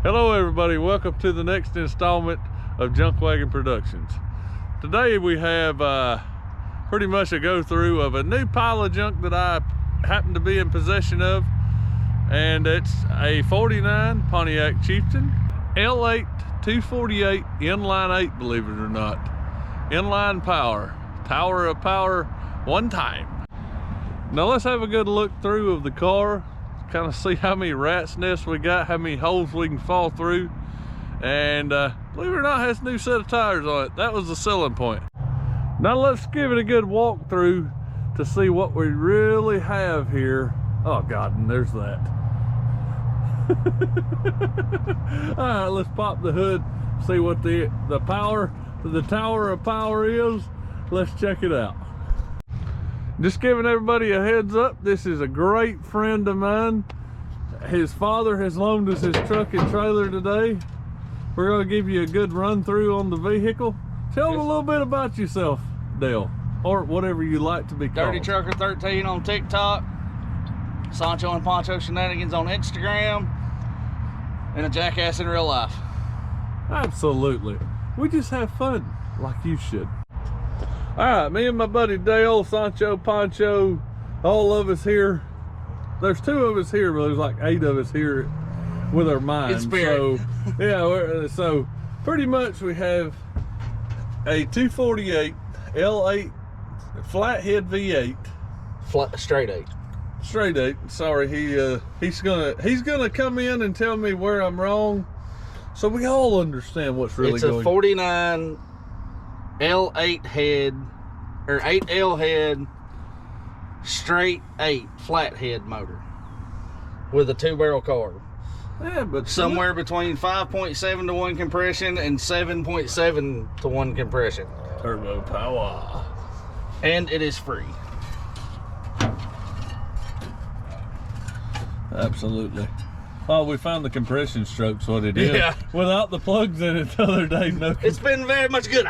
Hello everybody, welcome to the next installment of Junk Wagon Productions. Today we have pretty much a go through of a new pile of junk that I happen to be in possession of, and it's a 49 Pontiac Chieftan L8 248 inline 8, believe it or not. Inline power, tower of power one time. Now let's have a good look through of the car, kind of see how many rat's nests we got, how many holes we can fall through, and believe it or not, has a new set of tires on it. That was the selling point. Now let's give it a good walkthrough to see what we really have here. Oh God, and there's that. All right, let's pop the hood, see what the tower of power is. Let's check it out. Just giving everybody a heads up, this is a great friend of mine. His father has loaned us his truck and trailer today. We're going to give you a good run through on the vehicle. Tell them a little bit about yourself, Dale, or whatever you like to be called. Dirty Trucker 13 on TikTok, Sancho and Poncho Shenanigans on Instagram, and a jackass in real life. Absolutely. We just have fun like you should. All right, me and my buddy Dale, Sancho, Poncho, all of us here. There's 2 of us here, but there's like 8 of us here with our minds. So yeah, so pretty much we have a 248 L8 flathead V8. Straight 8. Straight 8. Sorry, he's gonna come in and tell me where I'm wrong, so we all understand what's really going on. It's a 49 L8 head, or 8L head, straight 8 flathead motor with a 2-barrel carb. Yeah, but somewhere between 5.7 to 1 compression and 7.7 to 1 compression. Turbo power. And it is free. Absolutely. Oh, we found the compression strokes, what it is. Yeah. Without the plugs in it the other day. No. It's been very much good.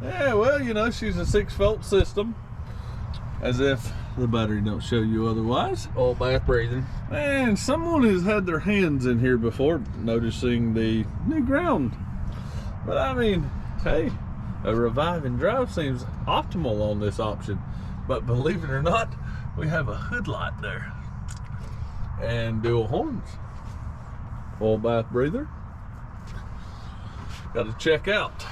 Yeah, well, you know, she's a 6-volt system. As if the battery don't show you otherwise. Oil bath breathing. And someone has had their hands in here before noticing the new ground. But I mean, hey, a revive and drive seems optimal on this option. But believe it or not, we have a hood light there. And dual horns. Oil bath breather. Got to check out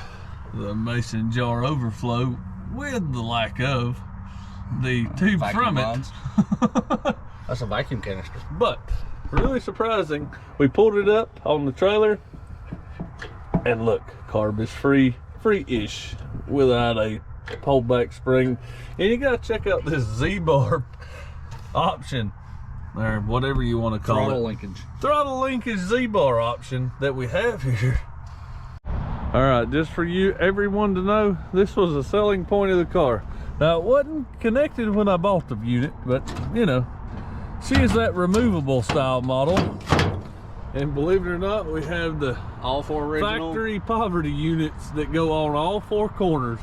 the mason jar overflow with the lack of the tube from it. That's a vacuum canister. But really surprising, we pulled it up on the trailer and look, carb is free-ish without a pullback spring. And you gotta check out this Z-bar option, or whatever you want to call it. Throttle linkage. Throttle linkage Z-bar option that we have here. All right, just for you, everyone to know, this was a selling point of the car. Now, it wasn't connected when I bought the unit, but you know, she is that removable style model. And believe it or not, we have the all 4 original factory poverty units that go on all 4 corners.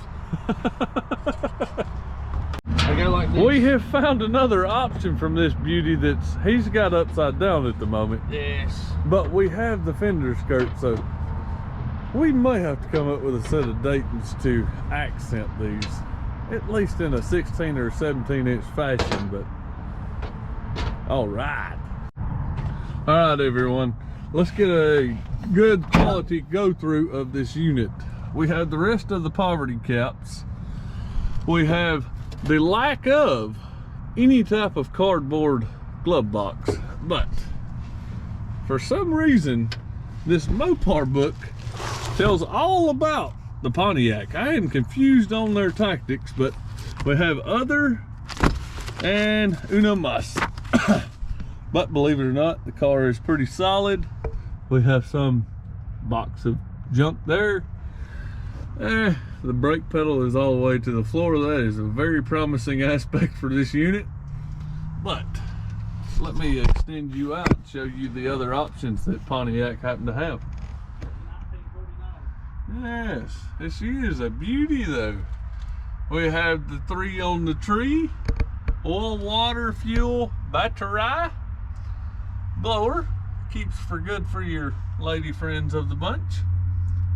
They go like this. We have found another option from this beauty he's got upside down at the moment. Yes. But we have the fender skirt, so we may have to come up with a set of Daytons to accent these, at least in a 16 or 17 inch fashion. But all right everyone, let's get a good quality go through of this unit. We have the rest of the poverty caps. We have the lack of any type of cardboard glove box, but for some reason this Mopar book tells all about the Pontiac. I am confused on their tactics, but we have other and uno mas. But believe it or not, the car is pretty solid. We have some box of junk there. The brake pedal is all the way to the floor. That is a very promising aspect for this unit. But let me extend you out and show you the other options that Pontiac happen to have. Yes, this is a beauty though. We have the 3 on the tree, oil, water, fuel, battery, blower, keeps for good for your lady friends of the bunch.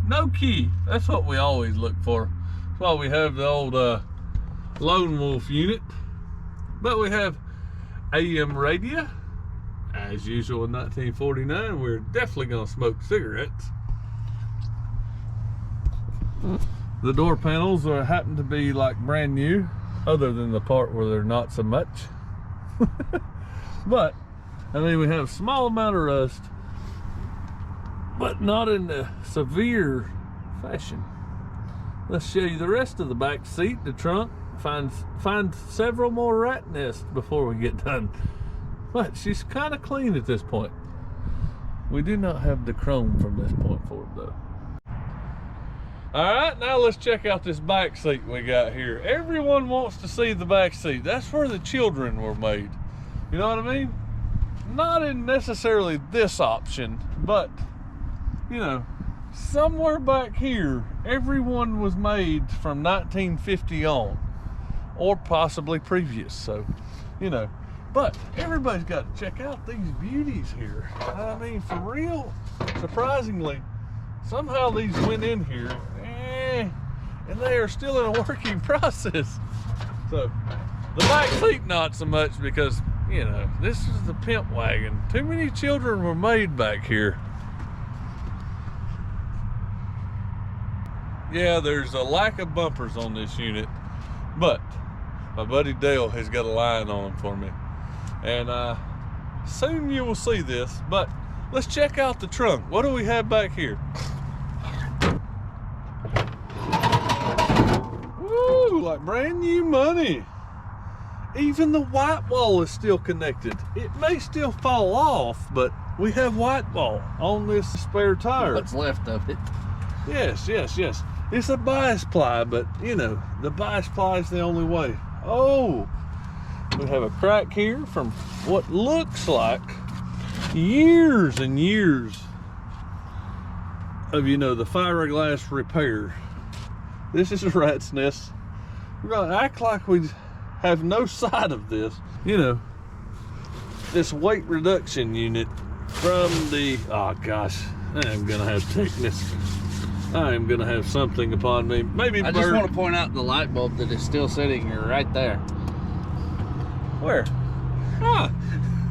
No key. That's what we always look for. That's why we have the old lone wolf unit. But we have AM radio. As usual in 1949, we're definitely gonna smoke cigarettes. The door panels happen to be like brand new, other than the part where they're not so much. But I mean, we have a small amount of rust, but not in a severe fashion. Let's show you the rest of the back seat, the trunk. Find several more rat nests before we get done. But she's kind of clean at this point. We do not have the chrome from this point forward though. All right, now let's check out this back seat we got here. Everyone wants to see the back seat. That's where the children were made. You know what I mean? Not in necessarily this option, but you know, somewhere back here, everyone was made from 1950 on, or possibly previous. So, you know, but everybody's got to check out these beauties here. I mean, for real, surprisingly, somehow these went in here, and they are still in a working process. So, the back seat not so much because, you know, this is the pimp wagon. Too many children were made back here. Yeah, there's a lack of bumpers on this unit, but my buddy Dale has got a line on them for me. And soon you will see this, but let's check out the trunk. What do we have back here? Woo, like brand new money. Even the white wall is still connected. It may still fall off, but we have white wall on this spare tire. What's left of it. Yes, yes, yes. It's a bias ply, but you know, the bias ply is the only way. Oh, we have a crack here from what looks like years and years of, you know, the fiberglass repair. This is a rat's nest. We're gonna act like we have no sight of this. You know, this weight reduction unit from the, oh gosh, I'm gonna have technical. I am gonna have something upon me. Maybe I just want to point out the light bulb that is still sitting here right there. Where? Ah,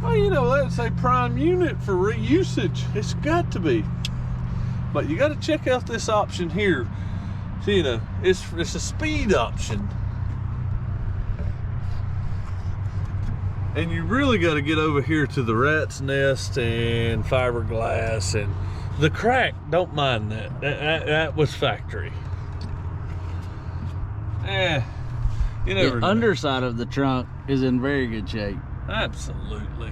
well, you know, that's a prime unit for reusage. It's got to be. But you got to check out this option here. So, you know, it's a speed option. And you really got to get over here to the rat's nest and fiberglass and the crack. Don't mind that. That was factory. You never The know. underside of the trunk is in very good shape. Absolutely.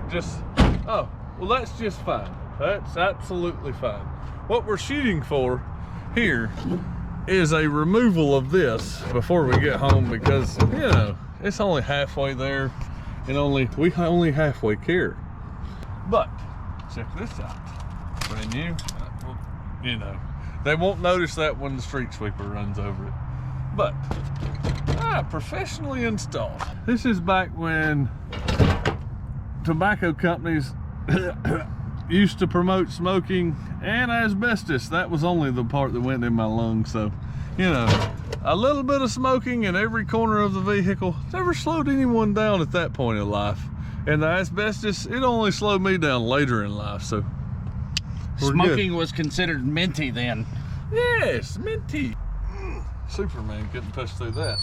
Just, oh, well, that's just fine. That's absolutely fine. What we're shooting for here is a removal of this before we get home, because, you know, it's only halfway there and we only halfway care. But check this out. Brand new. You know, they won't notice that when the street sweeper runs over it. But professionally installed. This is back when tobacco companies used to promote smoking and asbestos. That was only the part that went in my lungs. So, you know, a little bit of smoking in every corner of the vehicle never slowed anyone down at that point in life. And the asbestos, it only slowed me down later in life. So Smoking was considered minty then. Yes, minty. Superman couldn't push through that.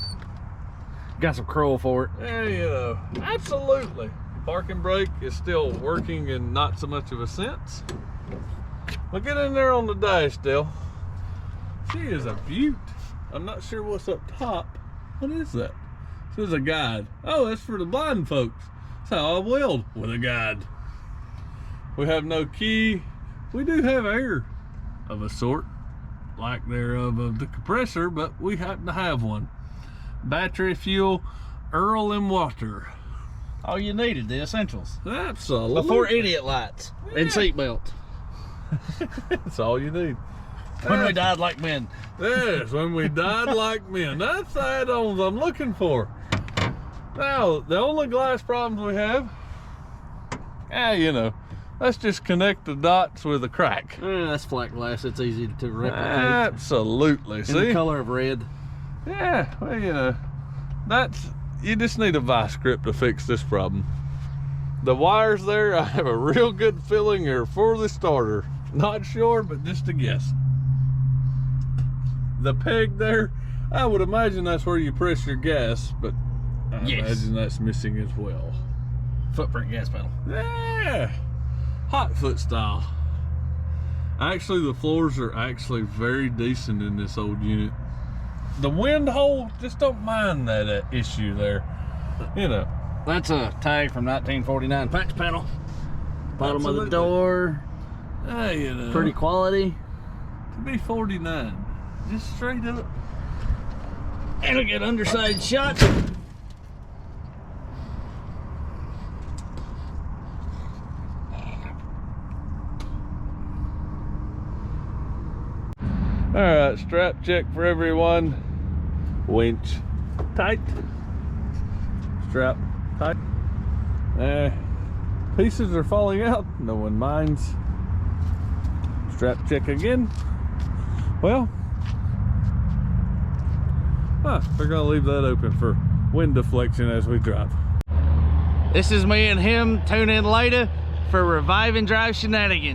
Got some curl for it. Yeah, you know, absolutely. Parking brake is still working and not so much of a sense. Well, get in there on the dash, Dale. She is a beaut. I'm not sure what's up top. What is that? This is a guide. Oh, that's for the blind folks. That's how I weld, with a guide. We have no key. We do have air of a sort, like thereof of the compressor, but we happen to have one. Battery, fuel, Earl, and water. All you needed, the essentials. Absolutely. Before idiot lights and seatbelt. That's all you need. When we died like men. Yes, when we died like men. That's the add-ons I'm looking for. Now, the only glass problems we have, you know, Let's just connect the dots with a crack. That's flat glass. It's easy to replicate. Absolutely. In See? the color of red. Yeah, well, you know, you just need a vice grip to fix this problem. The wires there, I have a real good feeling are for the starter. Not sure, but just a guess. The peg there, I would imagine that's where you press your gas, but I imagine that's missing as well. Footprint gas pedal. Yeah, hot foot style. Actually, the floors are actually very decent in this old unit. The wind hole, just don't mind that issue there. You know. That's a tag from 1949 patch panel. Bottom Absolutely. of the door. You know. Pretty quality. To be 49. Just straight up. And a good underside shot. All right, strap check for everyone. Winch tight. Strap tight. Pieces are falling out. No one minds. Strap check again. Well, they're gonna leave that open for wind deflection as we drive. This is me and him. Tune in later for Revive and Drive shenanigans.